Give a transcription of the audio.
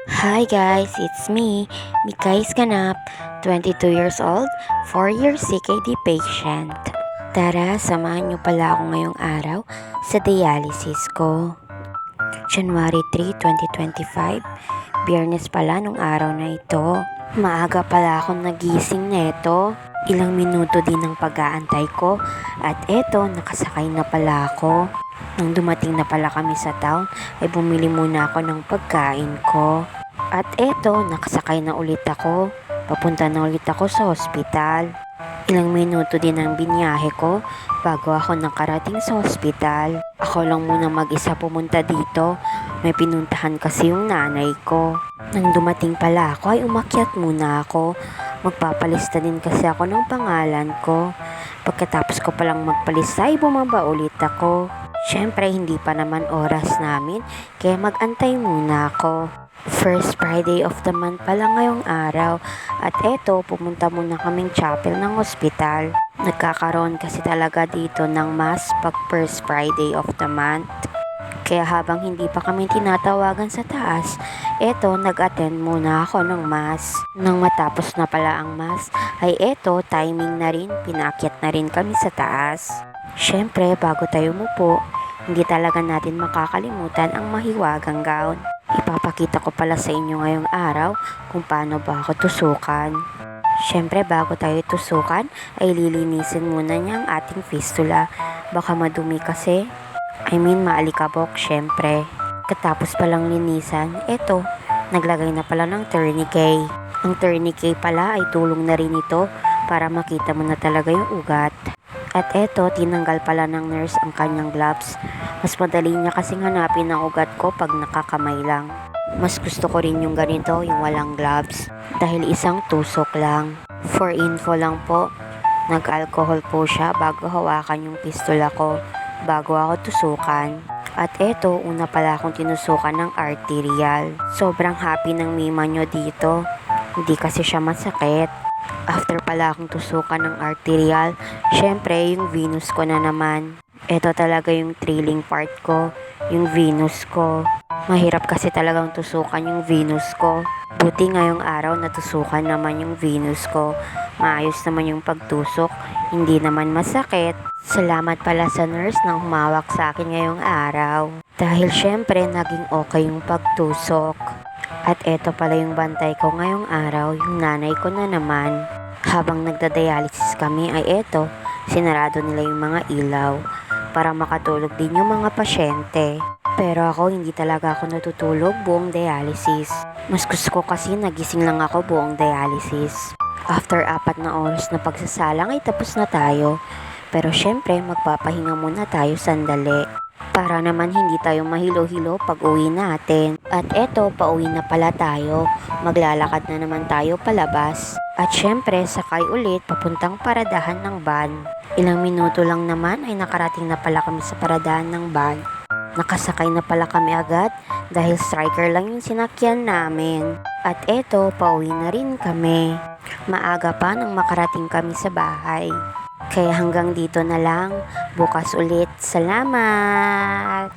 Hi guys, it's me, Mikay Ganap, 22 years old, 4 years CKD patient. Tara, samahan niyo pala ako ngayong araw sa dialysis ko. January 3, 2025, Biyernes pala nung araw na ito. Maaga pala akong nagising neto. Ilang minuto din ang pag-aantay ko at eto, nakasakay na pala ako. Nang dumating na pala kami sa town, ay bumili muna ako ng pagkain ko. At eto, nakasakay na ulit ako. Papunta na ulit ako sa ospital. Ilang minuto din ang binyahe ko bago ako nakarating sa ospital. Ako lang muna mag-isa pumunta dito. May pinuntahan kasi yung nanay ko. Nang dumating pala ako ay umakyat muna ako. Magpapalista din kasi ako ng pangalan ko. Pagkatapos ko palang magpalista ay bumaba ulit ako. Siyempre hindi pa naman oras namin kaya mag-antay muna ako. First Friday of the month pala ngayong araw at eto pumunta muna kaming chapel ng ospital. Nagkakaroon kasi talaga dito ng mass pag first Friday of the month. Kaya habang hindi pa kami tinatawagan sa taas, eto nag-attend muna ako ng mass. Nang matapos na pala ang mass, ay eto timing na rin, pinakyat na rin kami sa taas. Syempre bago tayo umupo, hindi talaga natin makakalimutan ang mahiwagang gown. Ipapakita ko pala sa inyo ngayong araw kung paano ba ako tusukan. Syempre bago tayo tusukan ay lilinisin muna niya ang ating fistula. Baka madumi kasi. Maalikabok syempre. Katapos palang linisan, eto, naglagay na pala ng tourniquet. Ang tourniquet pala ay tulong na rin ito para makita mo na talaga yung ugat. At eto, tinanggal pala ng nurse ang kanyang gloves. Mas madali niya kasing hanapin ang ugat ko pag nakakamay lang. Mas gusto ko rin yung ganito, yung walang gloves. Dahil isang tusok lang. For info lang po, nag-alcohol po siya bago hawakan yung pistola ko. Bago ako tusukan. At eto, una pala akong tinusukan ng arterial. Sobrang happy ng mima nyo dito. Hindi kasi siya masakit. After pala akong tusukan ng arterial, syempre yung venous ko na naman. Ito talaga yung thrilling part ko, yung venous ko. Mahirap kasi talagang tusukan yung venous ko. Buti ngayong araw natusukan naman yung venous ko. Maayos naman yung pagtusok, hindi naman masakit. Salamat pala sa nurse na humawak sa akin ngayong araw. Dahil syempre naging okay yung pagtusok. At eto pala yung bantay ko ngayong araw, yung nanay ko na naman. Habang nagdadialysis kami ay eto, sinarado nila yung mga ilaw para makatulog din yung mga pasyente. Pero ako hindi talaga ako natutulog buong dialysis. Mas gusto ko kasi nagising lang ako buong dialysis. After 4 na oras na pagsasalang ay tapos na tayo. Pero syempre magpapahinga muna tayo sandali. Para naman hindi tayo mahilo-hilo pag uwi natin. At eto, pauwi na pala tayo. Maglalakad na naman tayo palabas. At syempre, sakay ulit papuntang paradahan ng van. Ilang minuto lang naman ay nakarating na pala kami sa paradahan ng van. Nakasakay na pala kami agad dahil striker lang yung sinakyan namin. At eto, pauwi na rin kami. Maaga pa nang makarating kami sa bahay. Kaya hanggang dito na lang. Bukas ulit. Salamat!